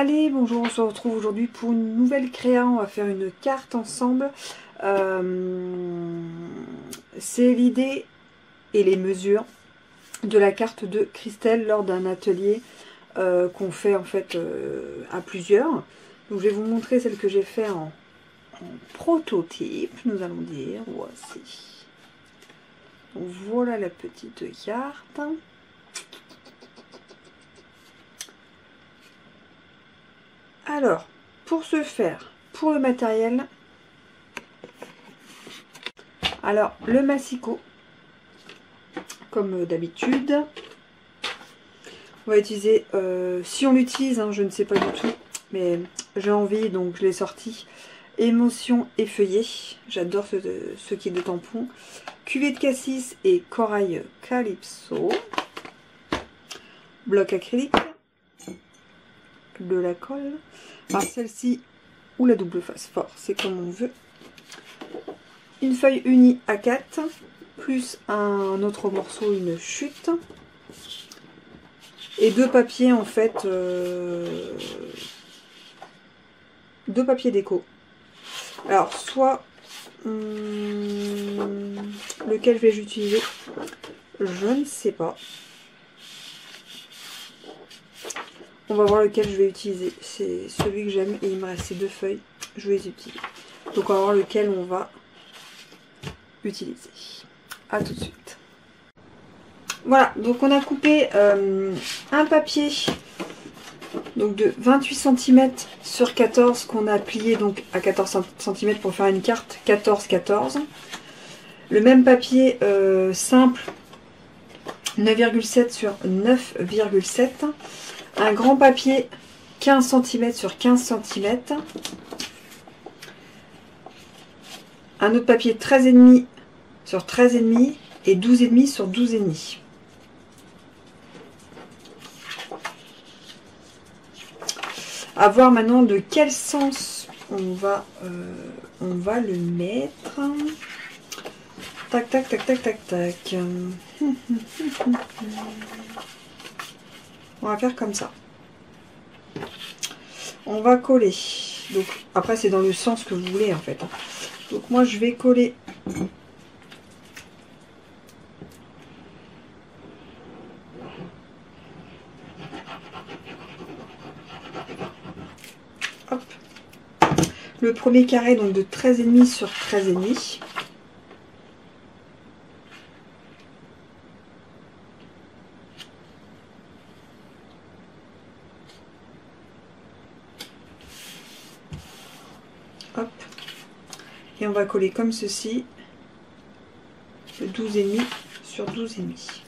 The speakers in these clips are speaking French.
Allez, bonjour, on se retrouve aujourd'hui pour une nouvelle créa. On va faire une carte ensemble. C'est l'idée et les mesures de la carte de Christelle lors d'un atelier qu'on fait en fait à plusieurs. Donc je vais vous montrer celle que j'ai fait en prototype, nous allons dire. Voici. Donc voilà la petite carte. Alors, pour ce faire, pour le matériel, alors le massicot, comme d'habitude, on va utiliser, si on l'utilise, hein, je ne sais pas du tout, mais j'ai envie, donc je l'ai sorti, émotion effeuillée, j'adore ce qui est de tampon, cuvée de cassis et corail calypso, bloc acrylique, de la colle, alors celle-ci ou la double face fort, c'est comme on veut, une feuille unie A4, plus un autre morceau, une chute, et deux papiers en fait, deux papiers déco. Alors soit lequel vais-je utiliser, je ne sais pas. On va voir lequel je vais utiliser. C'est celui que j'aime et il me reste ces deux feuilles. Je vais les utiliser. Donc on va voir lequel on va utiliser. A tout de suite. Voilà, donc on a coupé un papier donc de 28 cm sur 14 qu'on a plié donc à 14 cm pour faire une carte 14-14. Le même papier simple 9,7 sur 9,7. Un grand papier 15 cm sur 15 cm. Un autre papier 13,5 sur 13,5 et 12,5 sur 12,5. À voir maintenant de quel sens on va le mettre. Tac, tac, tac, tac, tac, tac. On va faire comme ça. On va coller. Donc après c'est dans le sens que vous voulez en fait. Donc moi je vais coller. Hop. Le premier carré donc de 13,5 sur 13,5. Hop. Et on va coller comme ceci. Le 12,5 sur 12,5.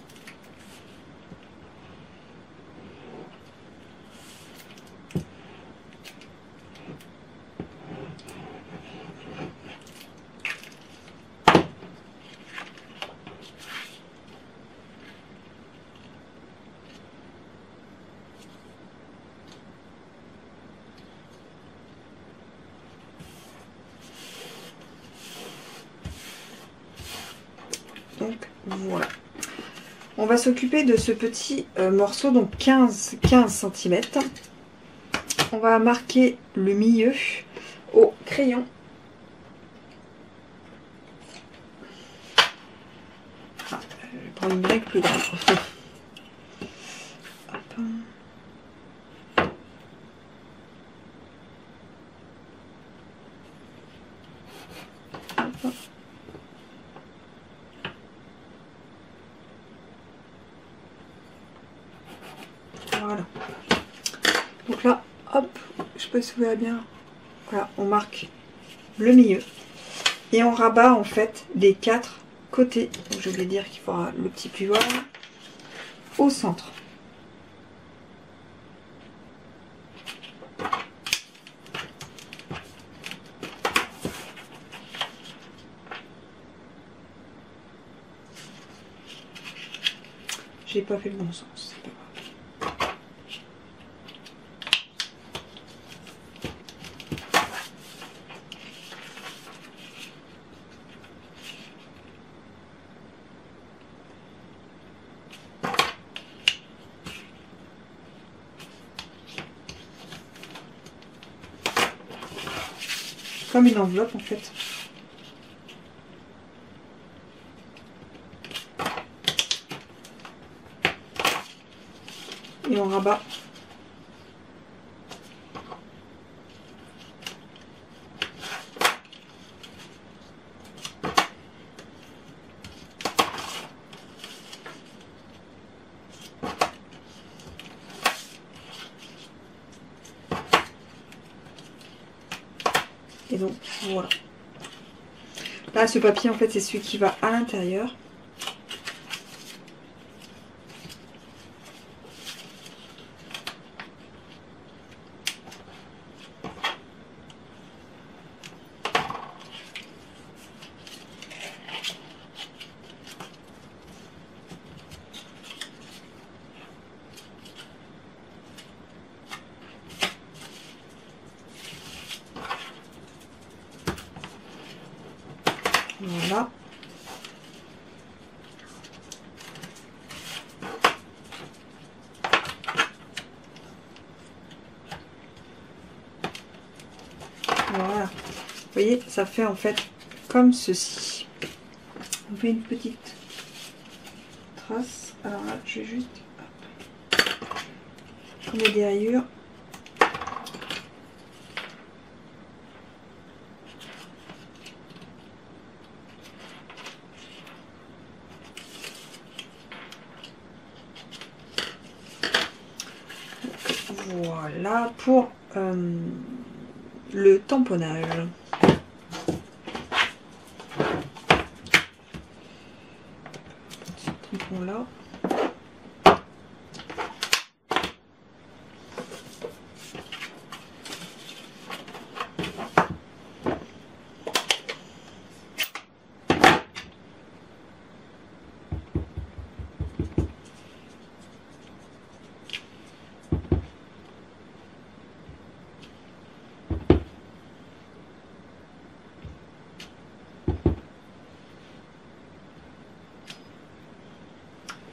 Donc voilà. On va s'occuper de ce petit morceau, donc 15 cm. On va marquer le milieu au crayon. Ah, je vais prendre une règle plus grande. Hop. Hop. Voilà. Donc là, hop, je peux se voir bien. Voilà, on marque le milieu. Et on rabat en fait des 4 côtés. Donc je vais dire qu'il faudra le petit plioir au centre. J'ai pas fait le bon sens, c'est pas grave. comme une enveloppe en fait. Et on rabat. Et donc voilà. Là ce papier en fait c'est celui qui va à l'intérieur. Voilà. Voilà. Vous voyez, ça fait en fait comme ceci. On fait une petite trace. Alors là, je vais juste... Hop. Comme des rayures. Voilà pour le tamponnage. Ce tampon là.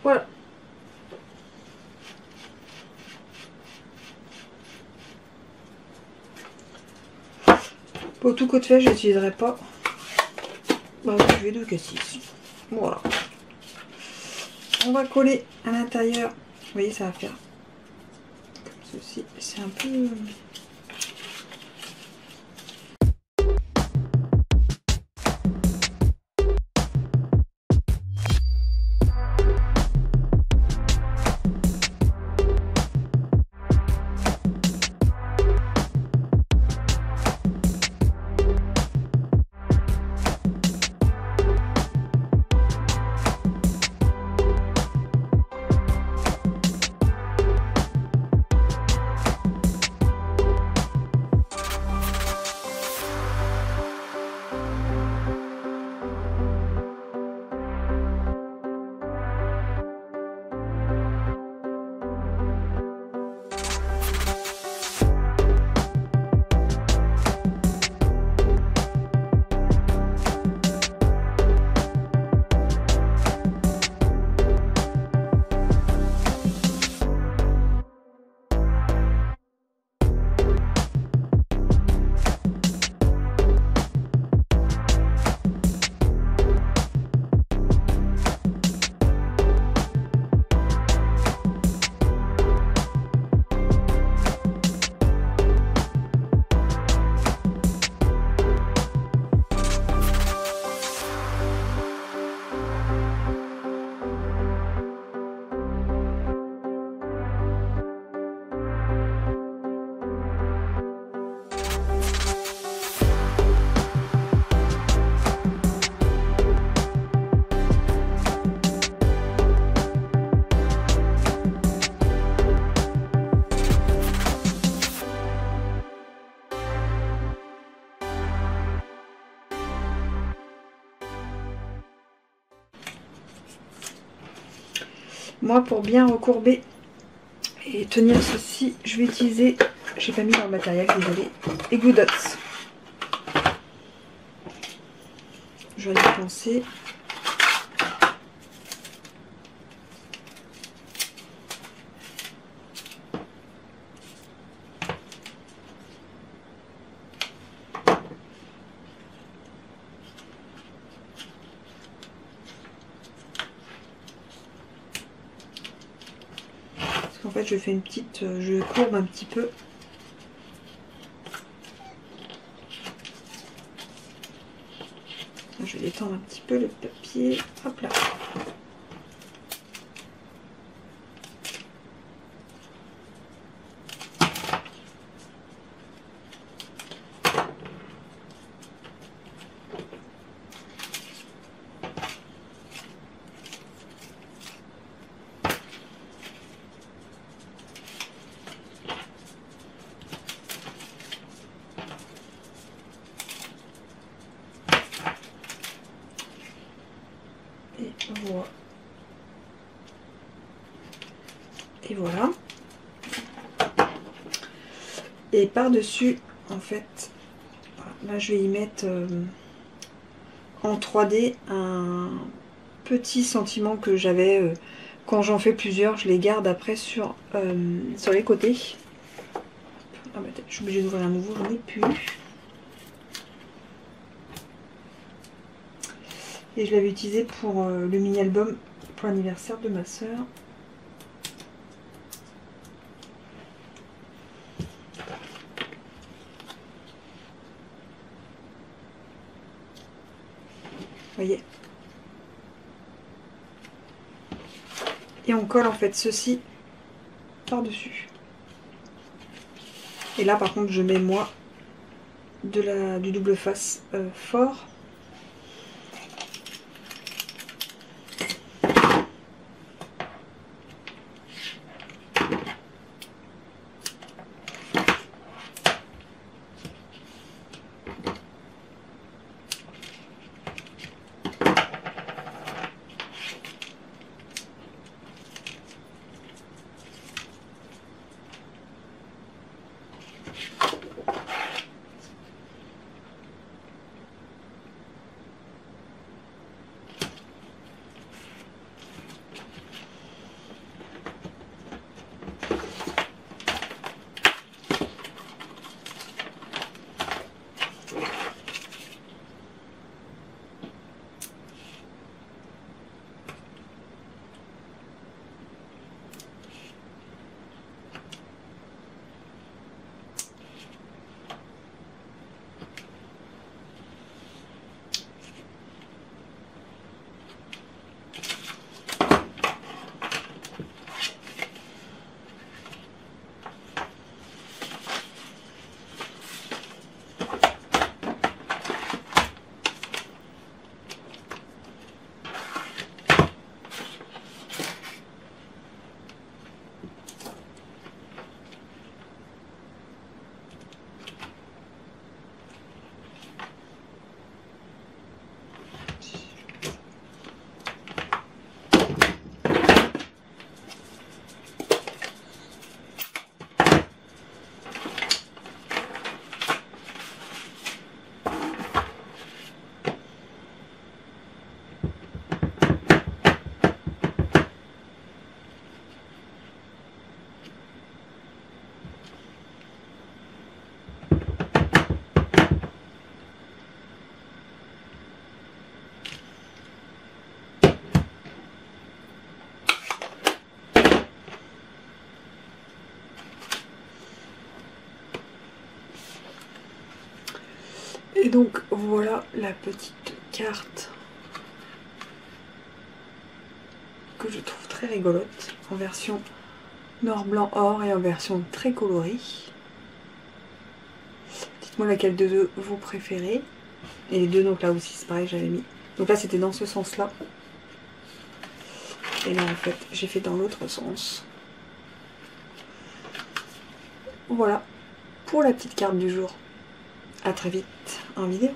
Voilà. Pour tout côté fait, je n'utiliserai pas. Bah, je vais de cassis. Voilà. On va coller à l'intérieur. Vous voyez, ça va faire comme ceci. C'est un peu... Moi, pour bien recourber et tenir ceci, je vais utiliser, j'ai pas mis dans le matériel, désolé, les Glue Dots. Je vais y penser. fait je fais une petite, je courbe un petit peu. Je vais détendre un petit peu le papier, hop là. Et voilà. Et par-dessus, en fait, là je vais y mettre en 3D un petit sentiment que j'avais quand j'en fais plusieurs. Je les garde après sur les côtés. Ah bah, je suis obligée d'ouvrir un nouveau, j'en ai plus. Et je l'avais utilisé pour le mini-album pour l'anniversaire de ma soeur. Voyez. Et on colle en fait ceci par-dessus. Et là par contre je mets moi du double face fort. Et donc voilà la petite carte que je trouve très rigolote en version noir, blanc, or et en version très colorée. Dites-moi laquelle de deux vous préférez. Et les deux, donc là aussi c'est pareil, j'avais mis. Donc là c'était dans ce sens là. Et là en fait j'ai fait dans l'autre sens. Voilà pour la petite carte du jour. À très vite en vidéo.